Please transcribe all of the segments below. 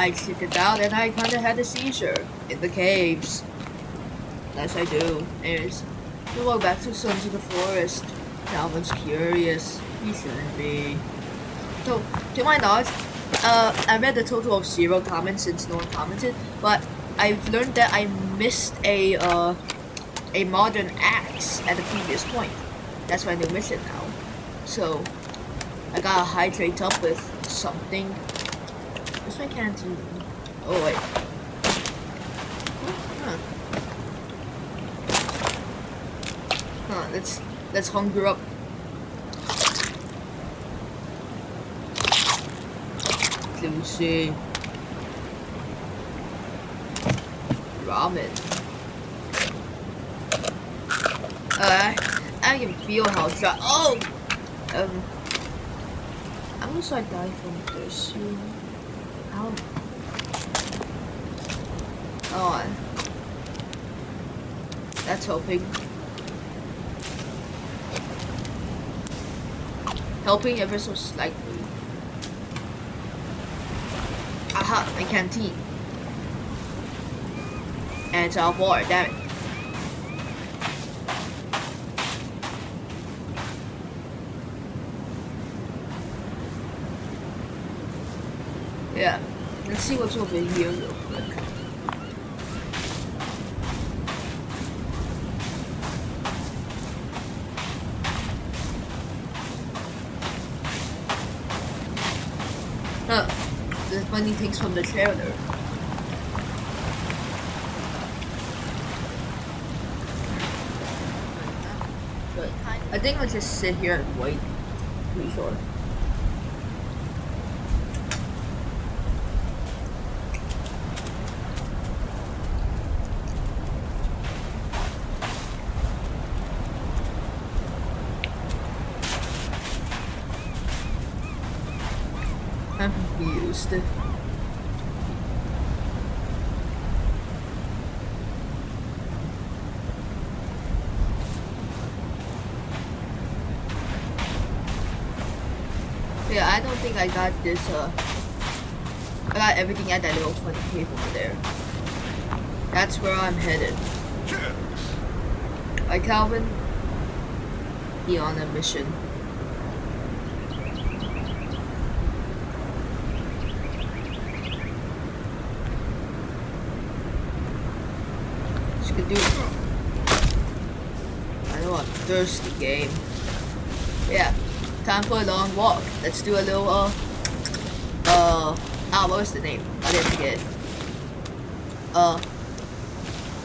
I took it out and I kinda had a seizure in the caves. As I do. Anyways, we walk back to Sons of the Forest. Calvin's curious. He shouldn't be. So, to my knowledge, I read a total of 0 comments since no one commented, but I've learned that I missed a modern axe at the previous point. That's why I do miss it now. So, I gotta hydrate up with something. Where's my canteen? Oh wait. Let's hunger up. Sushi. Ramen. I can feel how dry. Oh! I'm gonna start dying from thirst soon. Ow. Oh. That's helping. Helping ever so slightly. Aha, my canteen. And it's out of water, damn it. Yeah, let's see what's over here real quick. The funny things from the trailer. But I think I'll just sit here and wait. Pretty sure. I'm confused. Yeah, I don't think I got this, I got everything at that little funny cave over there. That's where I'm headed. Like Calvin, be on a mission. Could do. I know I'm thirsty, game. Yeah, time for a long walk. Let's do a little what was the name? I didn't forget.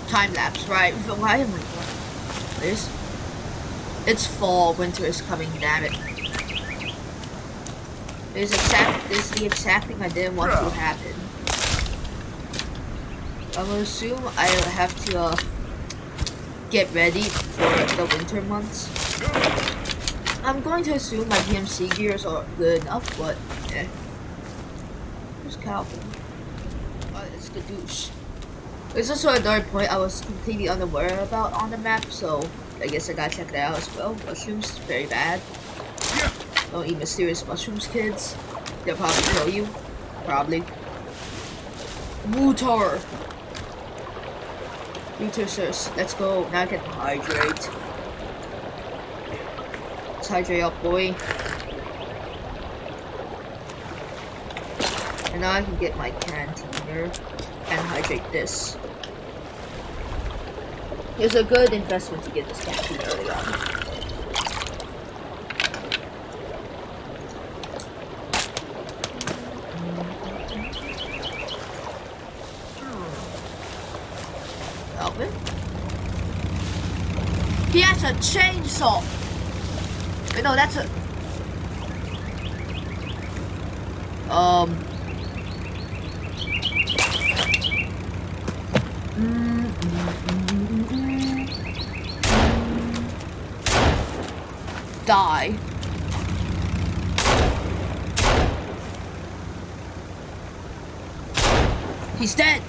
Time lapse, right? Why am I this? It's fall, winter is coming, damn it. This is the exact thing I didn't want to happen. I'm gonna assume I have to get ready for the winter months. I'm going to assume my PMC gears are good enough, but eh. Who's Calvin? Oh, it's the douche. There's also another point I was completely unaware about on the map, so I guess I gotta check that out as well. Mushrooms, very bad. Don't eat mysterious mushrooms, kids. They'll probably kill you. Probably. Mutar. Let's go. Now I can hydrate. Let's hydrate up, boy. And now I can get my cantener and hydrate this. It's a good investment to get this canteen early on. He has a chainsaw! Wait, no, that's a... Die. He's dead!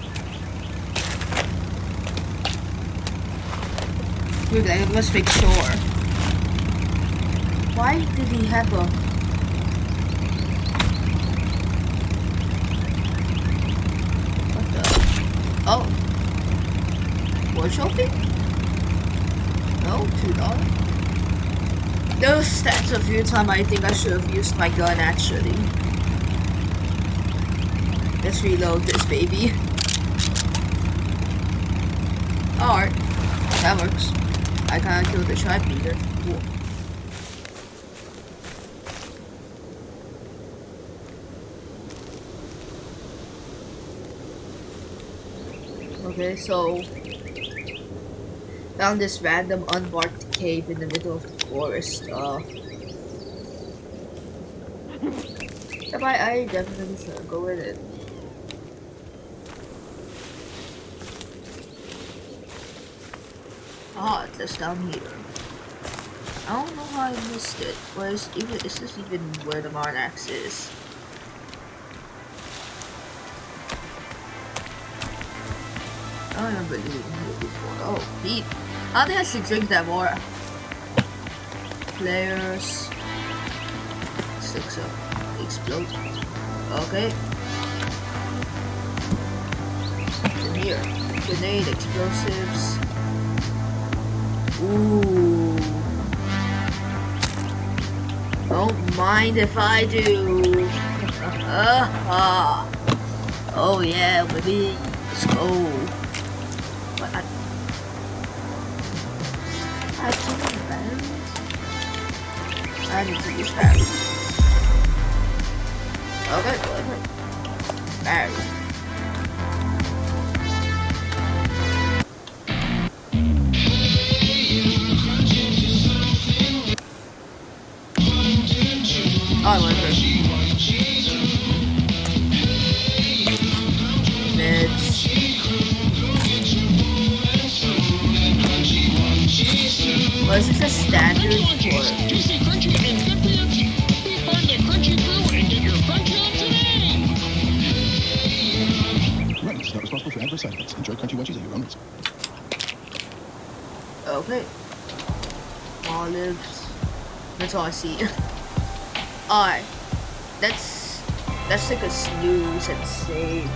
Wait, I must make sure. Why did he have a... trophy? No, $2. That's a few times I think I should have used my gun actually. Let's reload this baby. Alright, that works. I kinda killed the tribe leader. Cool. Okay, so found this random unmarked cave in the middle of the forest. I definitely should go with it. Ah, it's just down here. I don't know how I missed it. Is this even where the Marnax is? I don't remember doing here before. Oh, neat. I think I should drink that more. Players. Six up. Explode. Okay. In here. Grenade, explosives. Ooh. Don't mind if I do. Oh yeah, baby. Let's go. What? I can't remember. I need to use battery. Okay, whatever. Battery. Oh, I like her. Meds. Well, is it a standard for? Juicy, crunchy, and good for your teeth. Be part of the Crunchy Crew and get your Crunchy on today. Runners not responsible for adverse side effects. Enjoy crunchy munchies at your own risk. Okay. Olives. That's all I see. Alright. Let's take a snooze and save.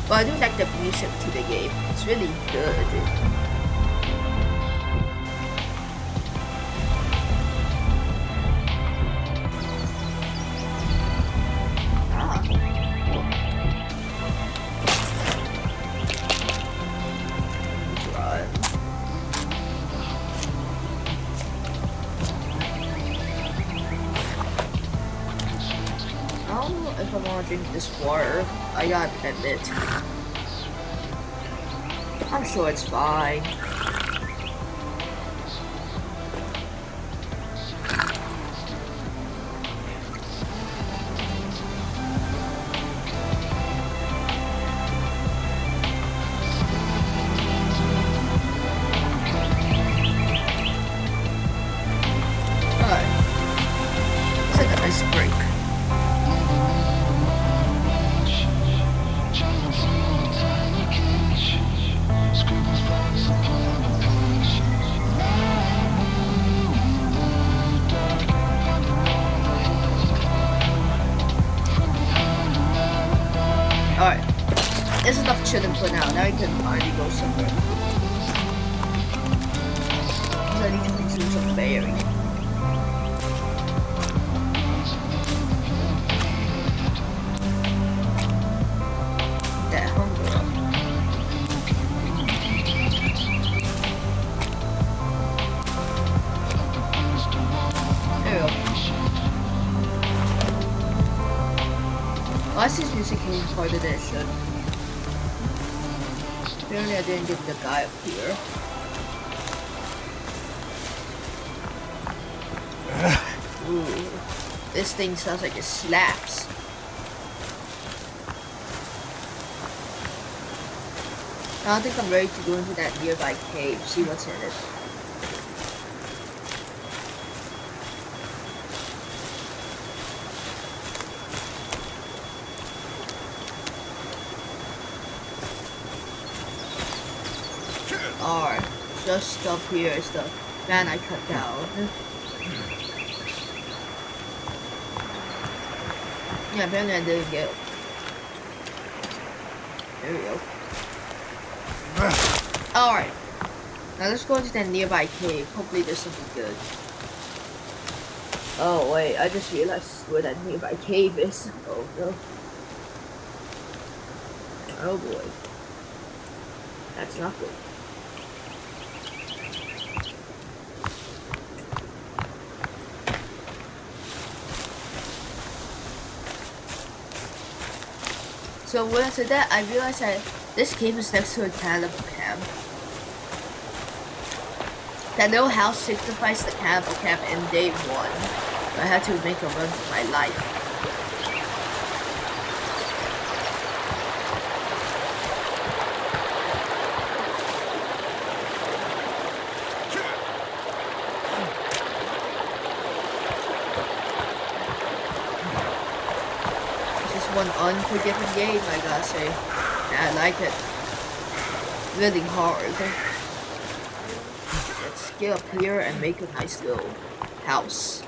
But I do like the music to the game. It's really good. If I want to drink this water, I gotta admit. I'm sure it's fine. Alright. It's like a nice break. Alright, it's enough chilling for now. Now we can finally go somewhere. Because I need to consume some berry. That hunger up. There we go. Why is this music came farther than it should? Apparently I didn't get the guy up here. Ooh. This thing sounds like it slaps. I don't think I'm ready to go into that nearby cave, see what's in it. Alright, just up here is the man I cut down. Yeah, apparently I didn't get There we go. Alright. Now let's go to that nearby cave. Hopefully there's something good. Oh wait, I just realized where that nearby cave is. Oh no. Oh boy. That's not good. So when I said that, I realized that this cave is next to a cannibal camp. That little house signifies the cannibal camp in day 1. I had to make a run for my life. One unforgiving game, I gotta say. Yeah, I like it. Really hard. Let's get up here and make a nice little house.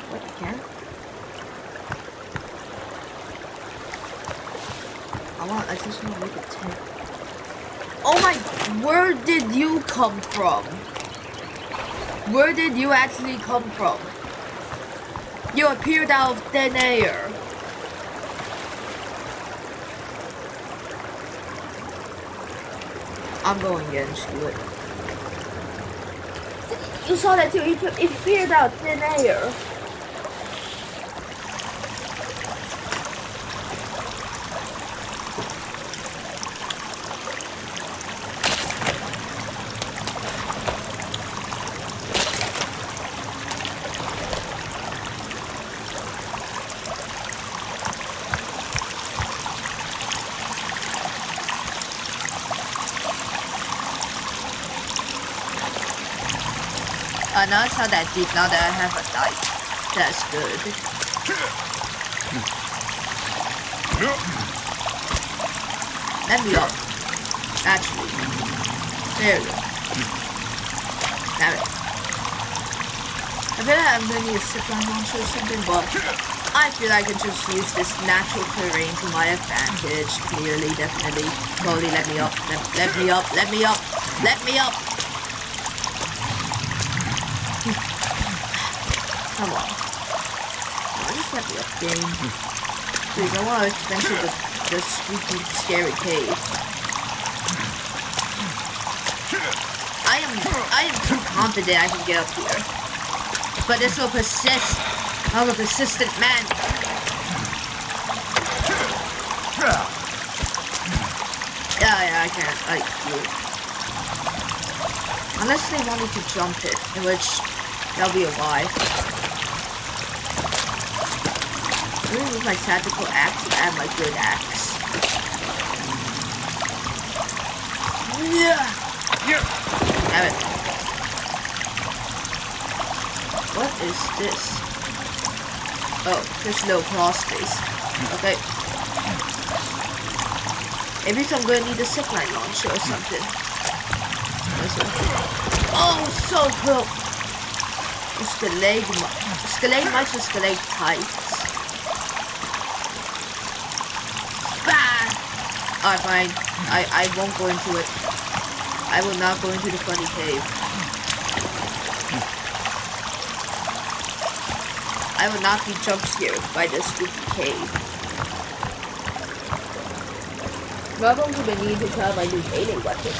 What, I can't? I just wanna make a tent. Oh my, where did you come from? Where did you actually come from? You appeared out of thin air. I'm going again, screw it. You saw that too, it appeared out of thin air. Now it's not that deep now that I have a knife. That's good. Let me up. Actually. There we go. Damn it. I feel like I'm gonna need a zipline launcher or something, but I feel like I can just use this natural terrain to my advantage. Clearly, definitely. Totally let me up. Let me up. Let me up. Let me up. Come on. Oh, just let me up, game. Please, I want to venture the spooky, scary cave. I am too confident I can get up here. But this will persist. I'm a persistent man. Yeah, I can't. I do it. Unless they want me to jump it, in which that'll be a lie. I'm gonna use my tactical axe and add my good axe. Yeah. Damn it. What is this? Oh, there's no crawl space. Okay. Maybe I'm gonna need a zipline launcher or something. Oh, so cool. Stalagmites or stalactites. Alright, fine. I won't go into it. I will not go into the funny cave. I will not be jump scared by this spooky cave. But I'm going to need to try my new melee weapon.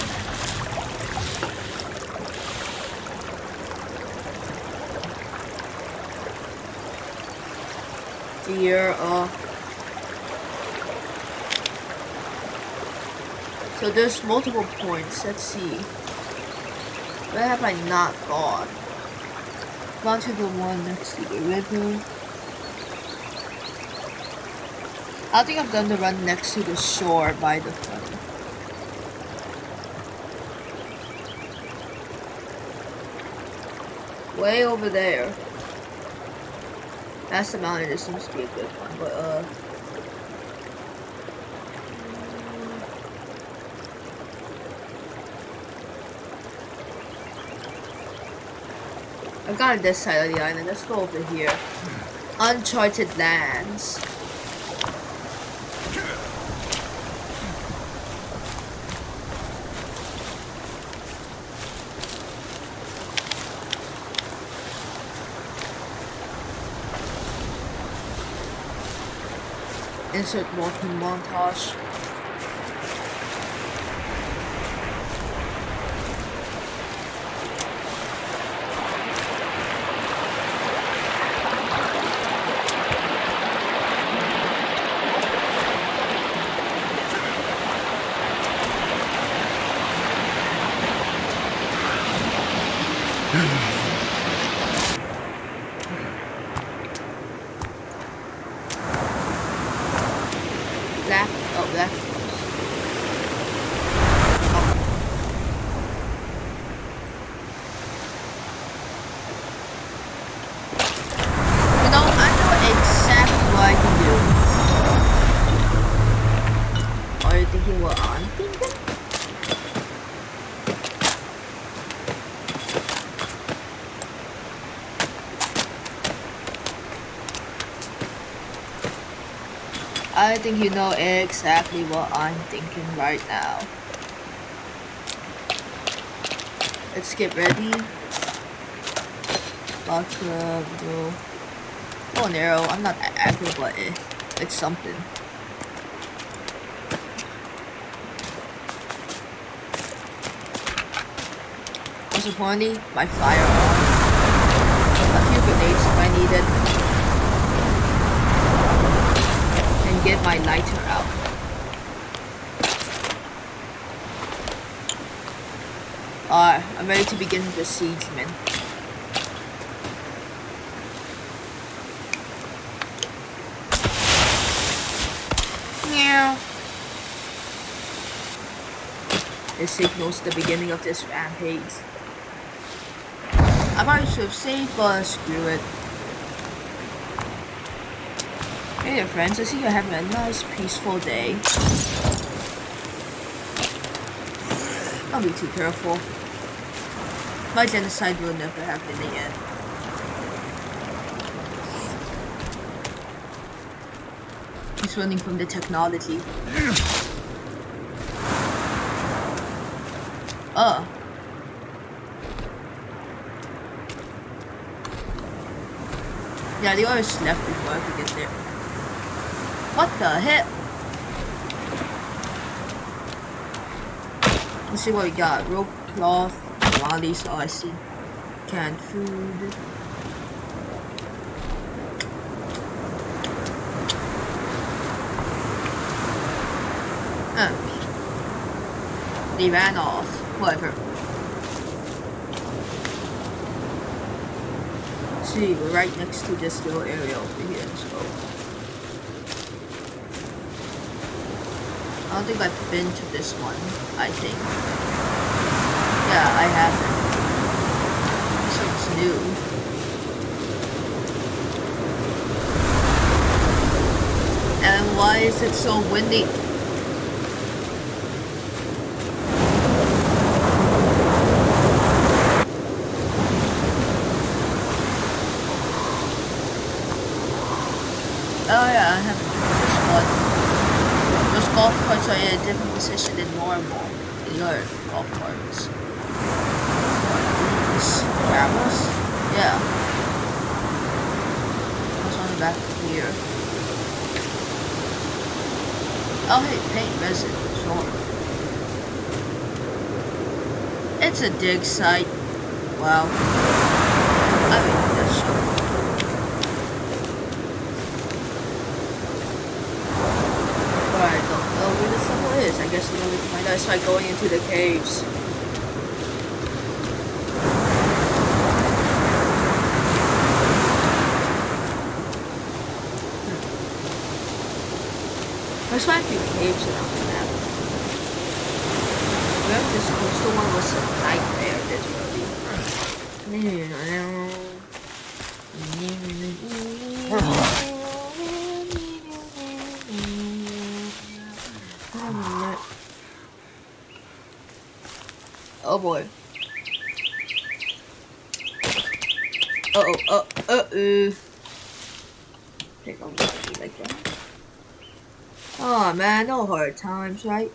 Here, so there's multiple points. Let's see. Where have I not gone? Gone to the one next to the river. I think I've done the run next to the shore by the funnel. Way over there. That's the mountain. This seems to be a good one, but I've gotten this side of the island. Let's go over here. Uncharted lands. Insert walking montage. Black. Oh, black. You know, I know exactly what I can do. Are you thinking what I'm thinking? I think you know exactly what I'm thinking right now. Let's get ready. Vodka, bro. Oh, an arrow. I'm not accurate, but it's something. Most importantly, my firearm. A few grenades if I need it. And get my lighter out. Alright, I'm ready to begin the siege, man. Meow. This signals the beginning of this rampage. I probably should have saved, but screw it. Hey there, friends. I see you're having a nice, peaceful day. Don't be too careful. My genocide will never happen in the end. He's running from the technology. Yeah, the others left before I could get there. What the heck? Let's see what we got. Rope, cloth, tamales, oh I see. Canned food. They ran off. Whatever. See, we're right next to this little area over here, so I don't think I've been to this one, I think. Yeah, I haven't. This one's new. And why is it so windy? Oh yeah, I haven't driven this one. Those golf carts are in a different position than normal. The other golf carts. These cameras? Yeah. What's on the back here? Oh hey, paint resin, sure. It's a dig site. Wow. I mean, that's sure. Alright, don't know where this level is. I guess we can find out. It's like going into the caves. There's quite a few caves around the map. Remember this coastal one was a nightmare literally. Oh boy. Take on me like that. Oh man, no hard times, right?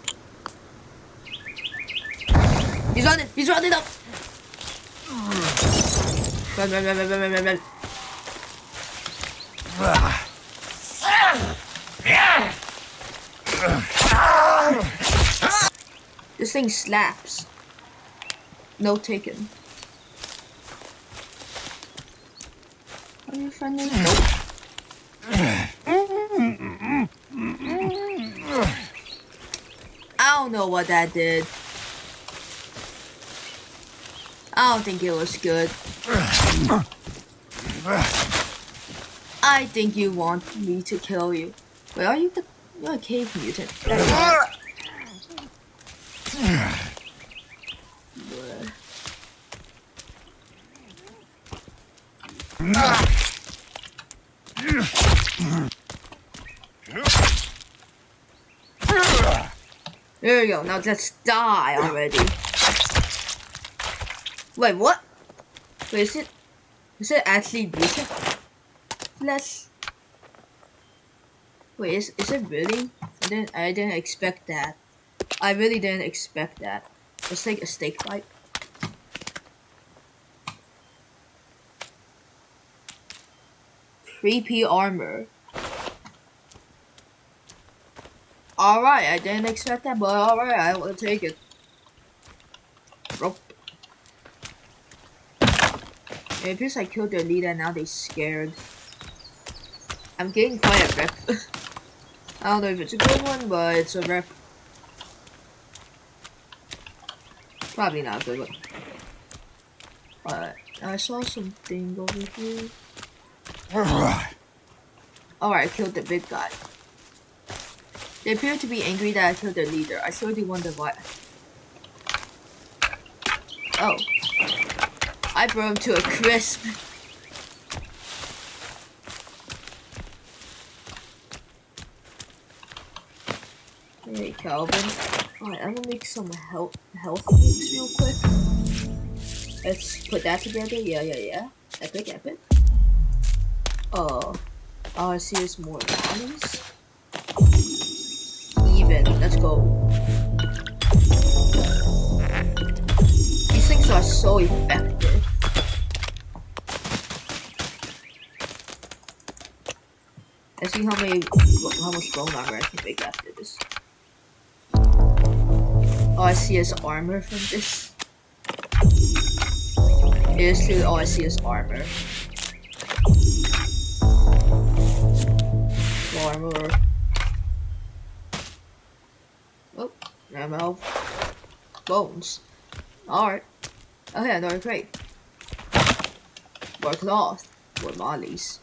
He's running! He's running up! Run, run, run, run, run, run, run, run. This thing slaps. No taken. Are you friendly? Nope. I don't know what that did. I don't think it was good. I think you want me to kill you. Wait, are you you're a cave mutant? There you go. Now let's die already. Wait, what? Wait, is it actually mutant? Let's. Wait, is it really? I didn't expect that. I really didn't expect that. Let's take a steak bite. Creepy armor. Alright, I didn't expect that, but alright, I will take it. Rope. It appears I killed their leader and now they're scared. I'm getting quite a rep. I don't know if it's a good one, but it's a rep. Probably not a good one. Alright, I saw something over here. Alright, I killed the big guy. They appear to be angry that I killed their leader. I slowly wonder why. Oh. I brought him to a crisp. Hey, Calvin. Alright, I'm gonna make some health mix real quick. Let's put that together. Yeah. Epic. Oh, I see there's more bodies. Even. Let's go. These things are so effective. Let's see how much bone armor I can make after this. All I see is armor from this. It is true, all I see is armor. Armor. Oh, ammo. Bones. Alright. Okay, another crate. More cloth. More mollies.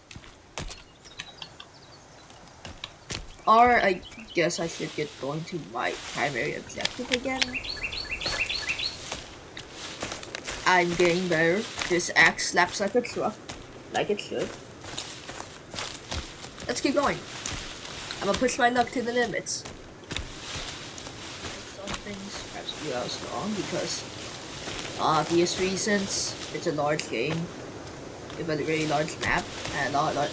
Or I guess I should get going to my primary objective again. I'm getting better. This axe slaps like a truck. Like it should. Let's keep going. I'm gonna push my luck to the limits. Some things perhaps I was wrong because obvious reasons. It's a large game. With a really large map and a lot.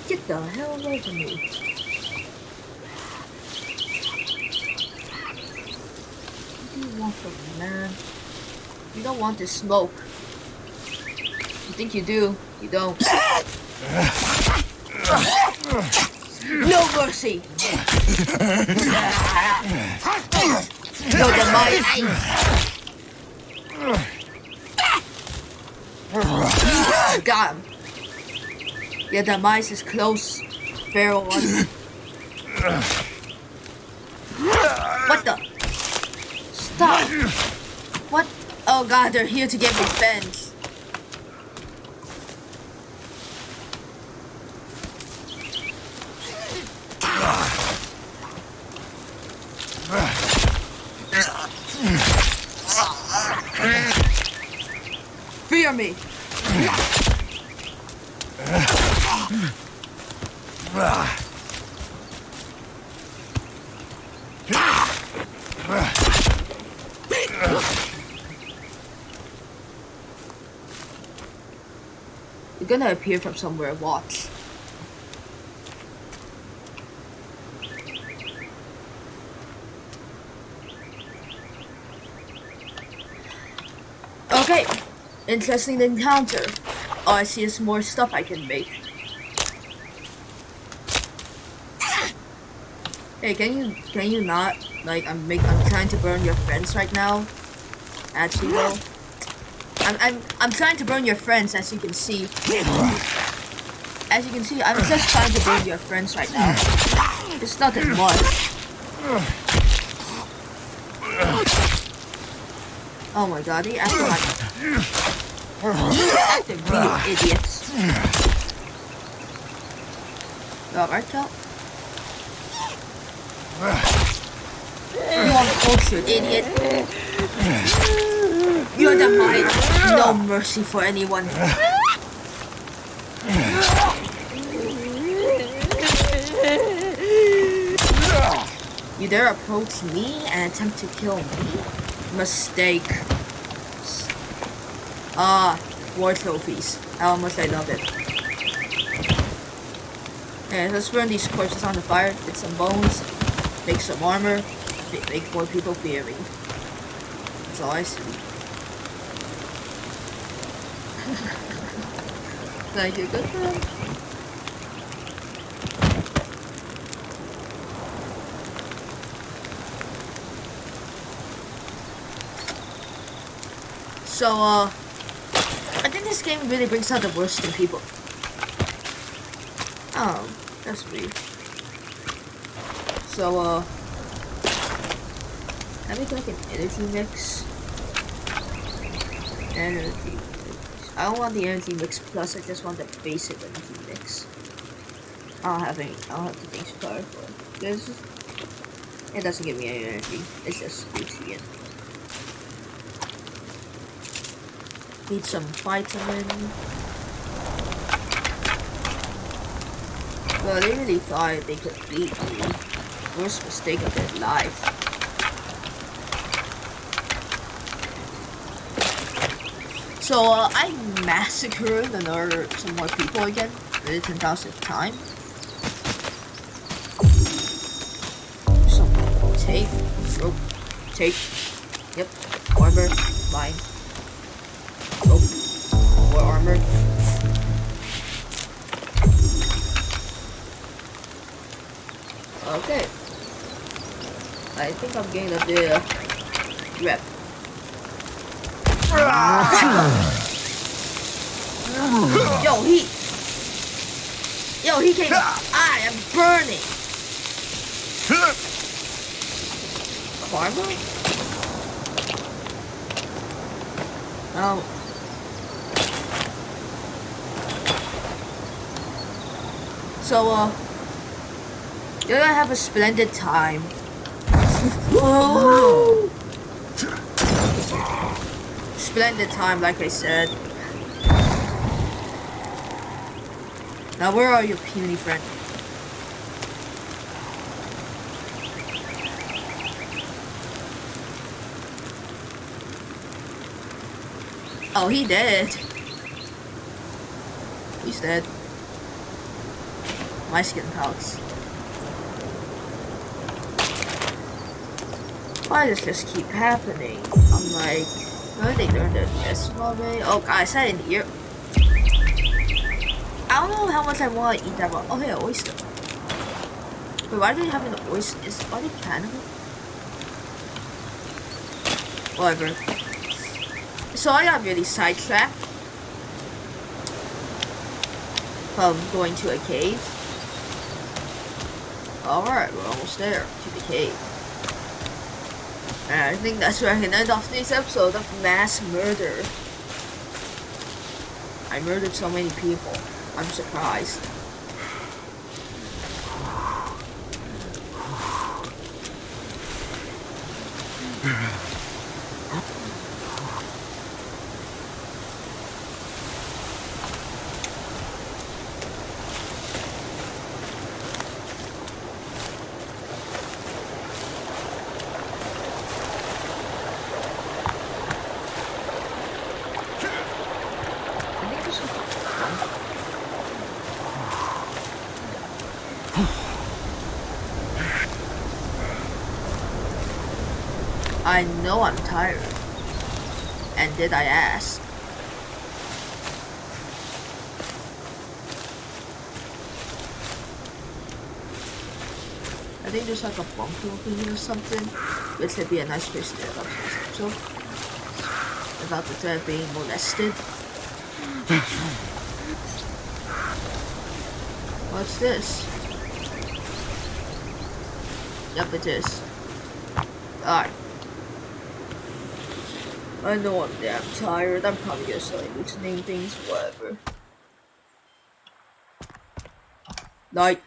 Get the hell away from me. What do you want from me, man? You don't want this smoke. You think you do, you don't. No mercy! No demise! Got him. Your demise is close, feral one. What the? Stop! What? Oh god, they're here to get revenge. Fear me! You're gonna appear from somewhere, watch. Okay, interesting encounter. All I see is more stuff I can make. Hey, can you not like I'm trying to burn your friends right now. Actually, though, I'm trying to burn your friends, as you can see. As you can see, I'm just trying to burn your friends right now. It's nothing much. Oh my god, they acting like they're real idiots. Alright, Cal. You uncultured idiot. You're the mind. No mercy for anyone. You dare approach me and attempt to kill me? Mistake. War trophies. How much I love it. Okay, let's burn these corpses on the fire, get some bones, make some armor, make more people fear me. That's all I see. Thank you, good friend. So, I think this game really brings out the worst in people. Oh, that's weird. So, let me make an energy mix. Energy mix. I don't want the energy mix plus, I just want the basic energy mix. I don't have the things required for it. This, it doesn't give me any energy. It's just nutrient. Need some vitamin. Well, they really thought they could beat me. Worst mistake of their life. So, I massacred some more people again for the 10,000th time. Some tape, rope, tape. Yep, armor, mine. Rope, more armor. Okay. I think I'm getting a bit rep. He came. I am burning. Karma? Oh. So, you're gonna have a splendid time. Whoa. Splendid time, like I said. Now, where are your puny friend? Oh, he dead. He's dead. My skin pouch. Why does this keep happening? I'm like, why did they learn the decimal way? Oh, guys, I didn't hear. I don't know how much I want to eat that one. Oh, hey, oyster. Wait, why do they have an oyster? Are they cannibal? Whatever. So I got really sidetracked from going to a cave. Alright, we're almost there to the cave. And I think that's where I can end off this episode of mass murder. I murdered so many people. I'm surprised. I know I'm tired. And did I ask? I think there's like a bunker over here or something, which would be a nice place to end up this episode. About the thread being molested. What's this? Yep, it is. Alright. I know I'm damn tired. I'm probably gonna start hallucinating things, whatever. Night.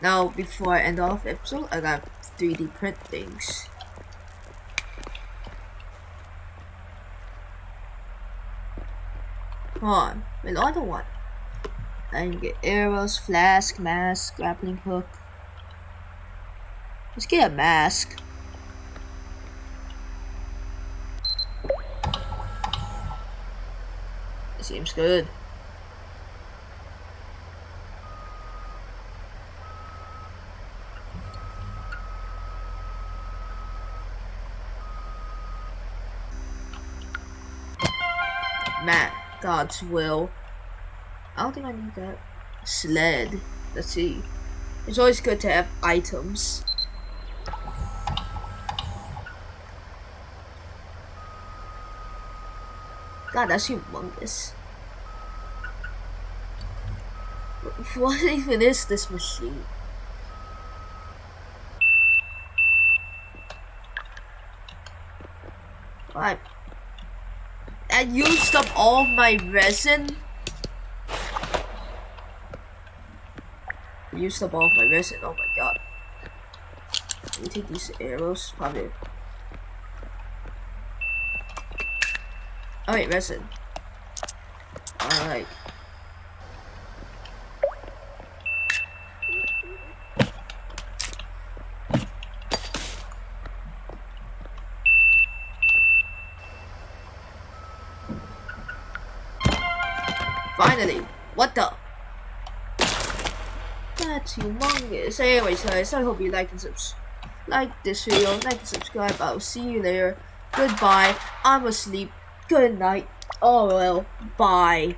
Now, before I end off the episode, I got 3D print things. Come on, another one. I can get arrows, flask, mask, grappling hook. Let's get a mask. It seems good. Matt, God's will. I don't think I need that. Sled. Let's see. It's always good to have items. God, that's humongous. What even is this machine? What? I used up all of my resin? I used up all of my resin, oh my god. Let me take these arrows, probably. Oh wait, resin. Alright. Finally! What the? That's humongous. Anyways guys, I hope you like this video, like and subscribe. I'll see you later. Goodbye. I'm asleep. Good night. Oh well. Bye.